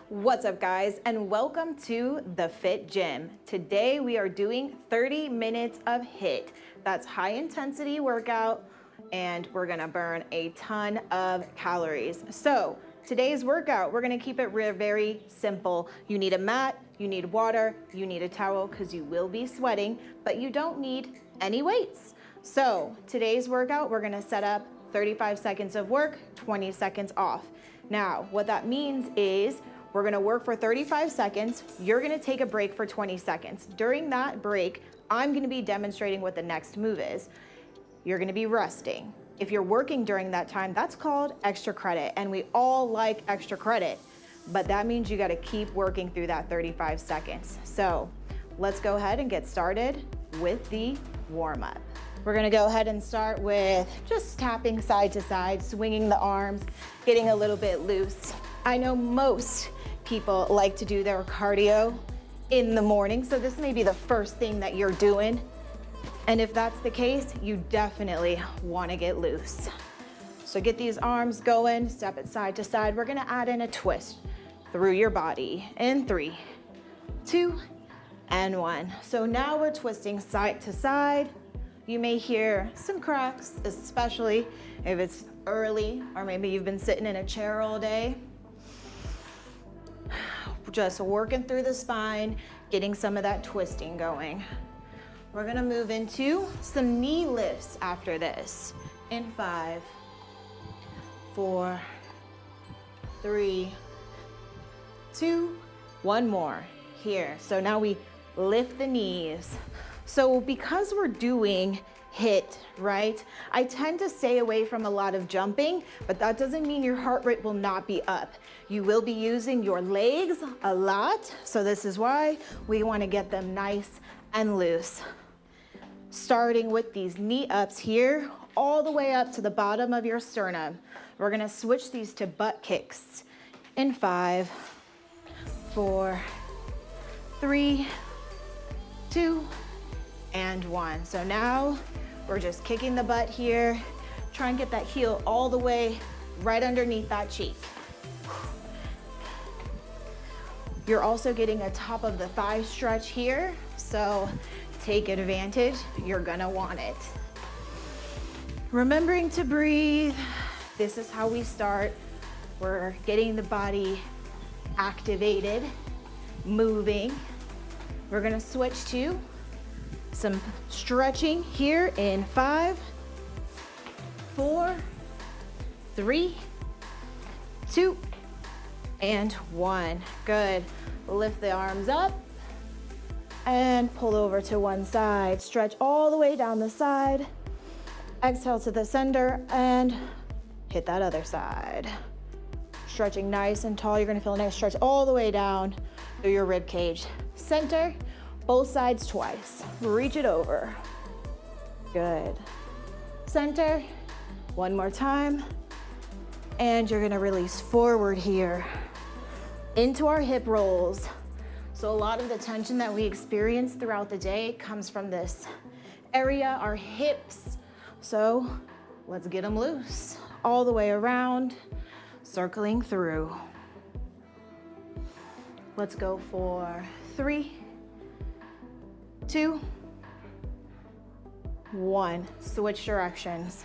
What's up, guys, and welcome to the PHYT Gym. Today we are doing 30 minutes of HiiT. That's high intensity workout, and we're gonna burn a ton of calories. So today's workout, we're gonna keep it very simple. You need a mat, you need water, you need a towel because you will be sweating, but you don't need any weights. So today's workout, we're gonna set up 35 seconds of work, 20 seconds off. Now, what that means is we're gonna work for 35 seconds. You're gonna take a break for 20 seconds. During that break, I'm gonna be demonstrating what the next move is. You're gonna be resting. If you're working during that time, that's called extra credit, and we all like extra credit, but that means you gotta keep working through that 35 seconds. So let's go ahead and get started with the warm-up. We're gonna go ahead and start with just tapping side to side, swinging the arms, getting a little bit loose. I know most people like to do their cardio in the morning, so this may be the first thing that you're doing. And if that's the case, you definitely wanna get loose. So get these arms going, step it side to side. We're gonna add in a twist through your body in 3, 2, and 1. So now we're twisting side to side. You may hear some cracks, especially if it's early or maybe you've been sitting in a chair all day. Just working through the spine, getting some of that twisting going. We're gonna move into some knee lifts after this. In 5, 4, 3, 2, one more here. So now we lift the knees. So because we're doing HiiT, right? I tend to stay away from a lot of jumping, but that doesn't mean your heart rate will not be up. You will be using your legs a lot, so this is why we want to get them nice and loose. Starting with these knee ups here, all the way up to the bottom of your sternum. We're gonna switch these to butt kicks. In 5, 4, 3, 2, and 1. So now we're just kicking the butt here. Try and get that heel all the way right underneath that cheek. You're also getting a top of the thigh stretch here, so take advantage. You're gonna want it. Remembering to breathe. This is how we start. We're getting the body activated, moving. We're gonna switch to some stretching here in 5, 4, 3, 2, and 1. Good. Lift the arms up and pull over to one side. Stretch all the way down the side. Exhale to the center and hit that other side. Stretching nice and tall. You're gonna feel a nice stretch all the way down through your rib cage. Center. Both sides twice. Reach it over. Good. Center. One more time. And you're gonna release forward here into our hip rolls. So a lot of the tension that we experience throughout the day comes from this area, our hips. So let's get them loose. All the way around, circling through. Let's go for 3, 2, 1. Switch directions.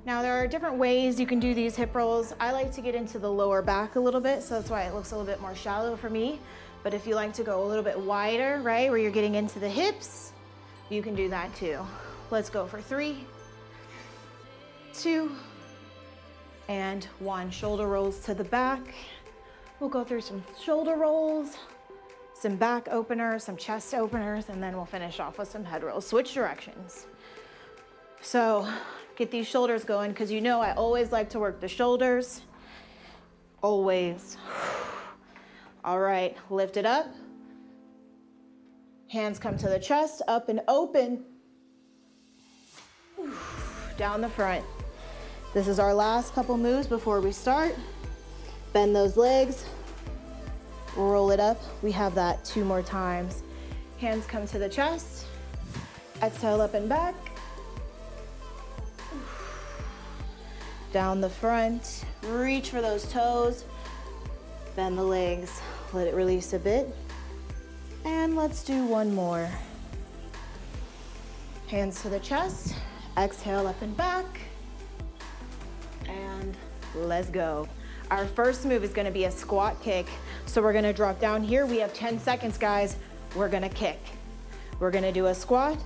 Now there are different ways you can do these hip rolls. I like to get into the lower back a little bit, so that's why it looks a little bit more shallow for me. But if you like to go a little bit wider, right, where you're getting into the hips, you can do that too. Let's go for 3, 2, and 1. Shoulder rolls to the back. We'll go through some shoulder rolls, some back openers, some chest openers, and then we'll finish off with some head rolls. Switch directions. So get these shoulders going, because you know I always like to work the shoulders. Always. All right, lift it up. Hands come to the chest, up and open. Down the front. This is our last couple moves before we start. Bend those legs. Roll it up. We have that 2 more times. Hands come to the chest. Exhale up and back. Down the front. Reach for those toes. Bend the legs, let it release a bit. And let's do one more. Hands to the chest, exhale up and back, and let's go. Our first move is gonna be a squat kick. So we're gonna drop down here. We have 10 seconds, guys. We're gonna kick. We're gonna do a squat,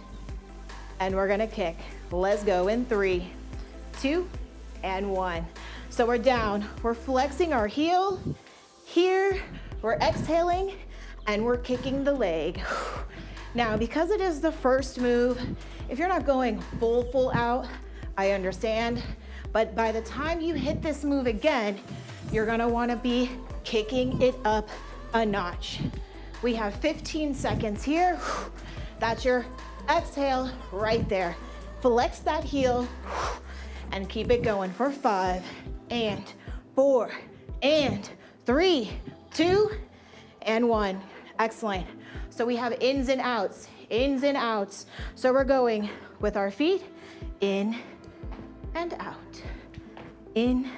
and we're gonna kick. Let's go in 3, 2, and 1. So we're down, we're flexing our heel. Here, we're exhaling, and we're kicking the leg. Now, because it is the first move, if you're not going full out, I understand. But by the time you hit this move again, you're gonna wanna be kicking it up a notch. We have 15 seconds here. That's your exhale right there. Flex that heel and keep it going for 5 and 4 and 3, 2, and 1. Excellent. So we have ins and outs, ins and outs. So we're going with our feet in and out, in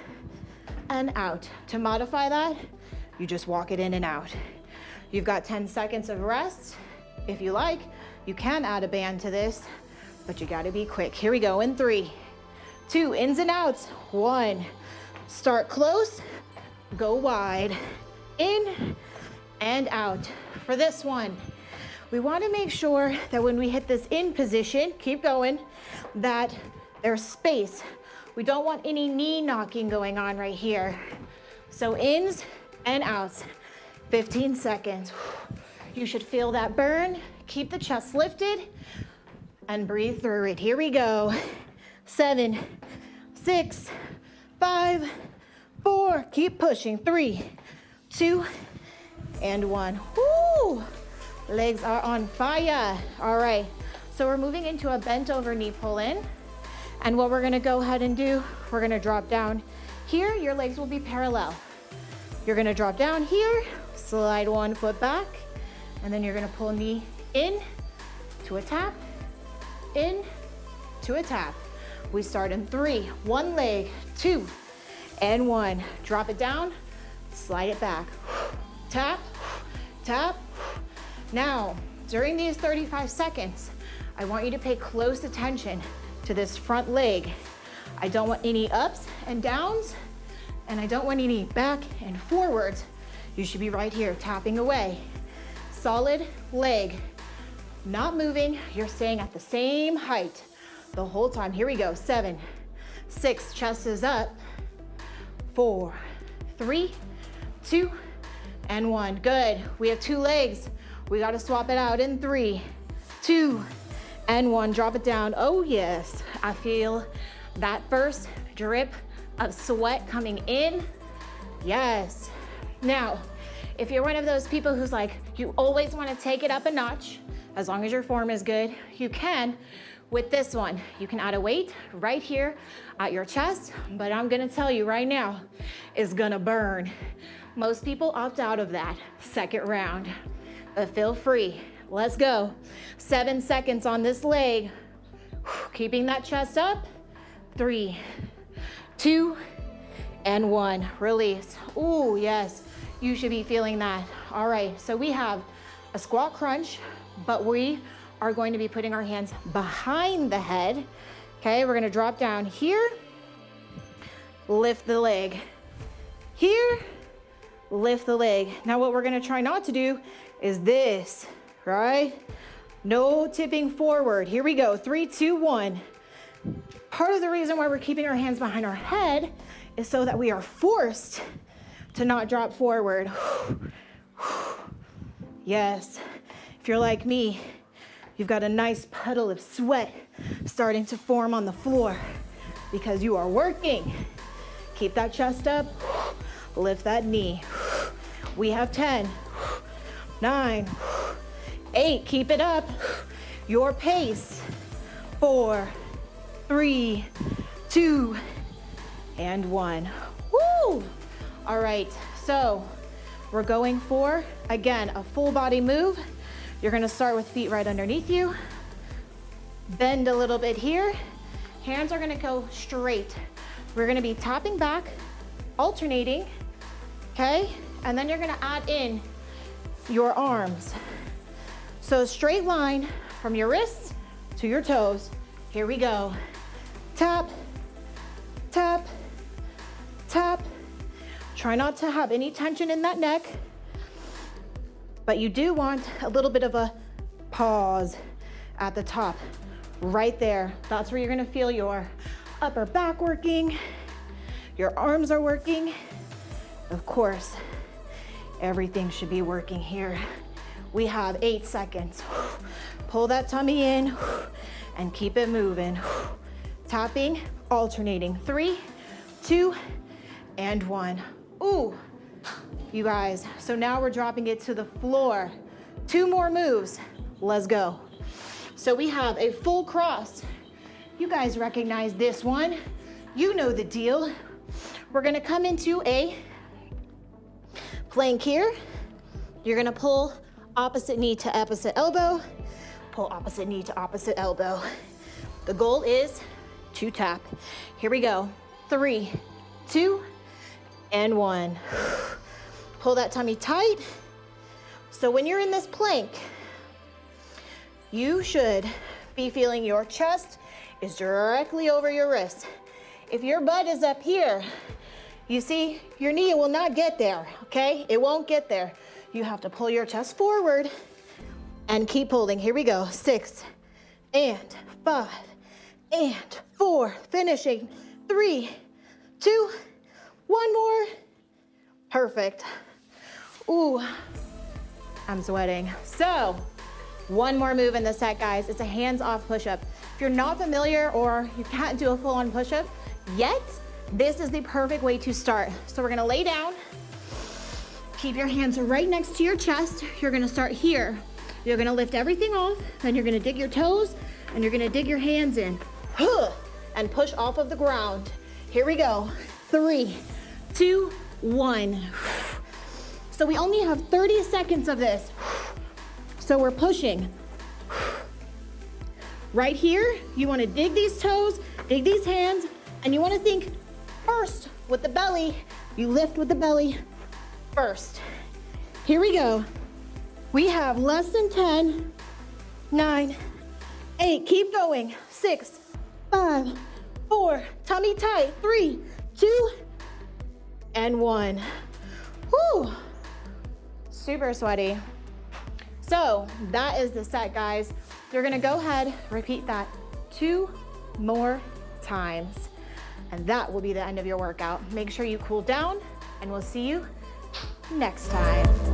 and out. To modify that, you just walk it in and out. You've got 10 seconds of rest. If you like, you can add a band to this, but you gotta be quick. Here we go in 3, 2, ins and outs, 1. Start close, go wide, in and out. For this one, we wanna make sure that when we hit this in position, keep going, that there's space. We don't want any knee knocking going on right here. So ins and outs, 15 seconds. You should feel that burn. Keep the chest lifted and breathe through it. Here we go. 7, 6, 5, 4. Keep pushing. 3, 2, and 1. Woo! Legs are on fire. All right. So we're moving into a bent over knee pull in. And what we're gonna go ahead and do, we're gonna drop down here. Your legs will be parallel. You're gonna drop down here, slide one foot back, and then you're gonna pull knee in to a tap, in to a tap. We start in 3, one leg, 2, and 1. Drop it down, slide it back. Tap, tap. Now, during these 35 seconds, I want you to pay close attention to this front leg. I don't want any ups and downs, and I don't want any back and forwards. You should be right here, tapping away. Solid leg, not moving. You're staying at the same height the whole time. Here we go, 7, 6, chest is up. 4, 3, 2, and 1. Good. We have 2 legs. We got to swap it out in 3, 2, and 1. Drop it down. Oh yes, I feel that first drip of sweat coming in. Yes. Now, if you're one of those people who's like, you always want to take it up a notch, as long as your form is good, you can. With this one, you can add a weight right here at your chest, but I'm gonna tell you right now, it's gonna burn. Most people opt out of that second round, but feel free. Let's go. 7 seconds on this leg. Keeping that chest up. 3, 2, and 1. Release. Ooh, yes, you should be feeling that. All right, so we have a squat crunch, but we are going to be putting our hands behind the head. Okay, we're gonna drop down here, lift the leg. Here, lift the leg. Now what we're gonna try not to do is this, right? No tipping forward. Here we go, 3, 2, 1. Part of the reason why we're keeping our hands behind our head is so that we are forced to not drop forward. Yes, if you're like me, you've got a nice puddle of sweat starting to form on the floor because you are working. Keep that chest up, lift that knee. We have 10, 9, 8, keep it up. Your pace. 4, 3, 2, and 1. Woo! All right, so we're going for, again, a full body move. You're gonna start with feet right underneath you. Bend a little bit here. Hands are gonna go straight. We're gonna be tapping back, alternating, okay? And then you're gonna add in your arms. So straight line from your wrists to your toes. Here we go. Tap, tap, tap. Try not to have any tension in that neck, but you do want a little bit of a pause at the top, right there. That's where you're gonna feel your upper back working, your arms are working. Of course, everything should be working here. We have 8 seconds. Pull that tummy in and keep it moving. Tapping, alternating. 3, 2, and 1. Ooh, you guys, so now we're dropping it to the floor. 2 more moves, let's go. So we have a full cross. You guys recognize this one. You know the deal. We're gonna come into a plank here. You're gonna pull opposite knee to opposite elbow, pull opposite knee to opposite elbow. The goal is to tap. Here we go. 3, 2, and 1. Pull that tummy tight. So when you're in this plank, you should be feeling your chest is directly over your wrist. If your butt is up here, you see, your knee will not get there, okay? It won't get there. You have to pull your chest forward and keep pulling. Here we go. 6 and 5 and 4. Finishing. 3, 2, 1 more. Perfect. Ooh, I'm sweating. So, one more move in the set, guys. It's a hands-off push-up. If you're not familiar or you can't do a full-on push-up yet, this is the perfect way to start. So we're gonna lay down. Keep your hands right next to your chest. You're gonna start here. You're gonna lift everything off, then you're gonna dig your toes, and you're gonna dig your hands in. And push off of the ground. Here we go. 3, 2, 1. So we only have 30 seconds of this. So we're pushing. Right here, you wanna dig these toes, dig these hands, and you wanna think first with the belly. You lift with the belly first. Here we go. We have less than 10, 9, 8, keep going. 6, 5, 4, tummy tight. 3, 2, and 1. Whew, super sweaty. So that is the set, guys. You're gonna go ahead, repeat that 2 more times, and that will be the end of your workout. Make sure you cool down, and we'll see you next time.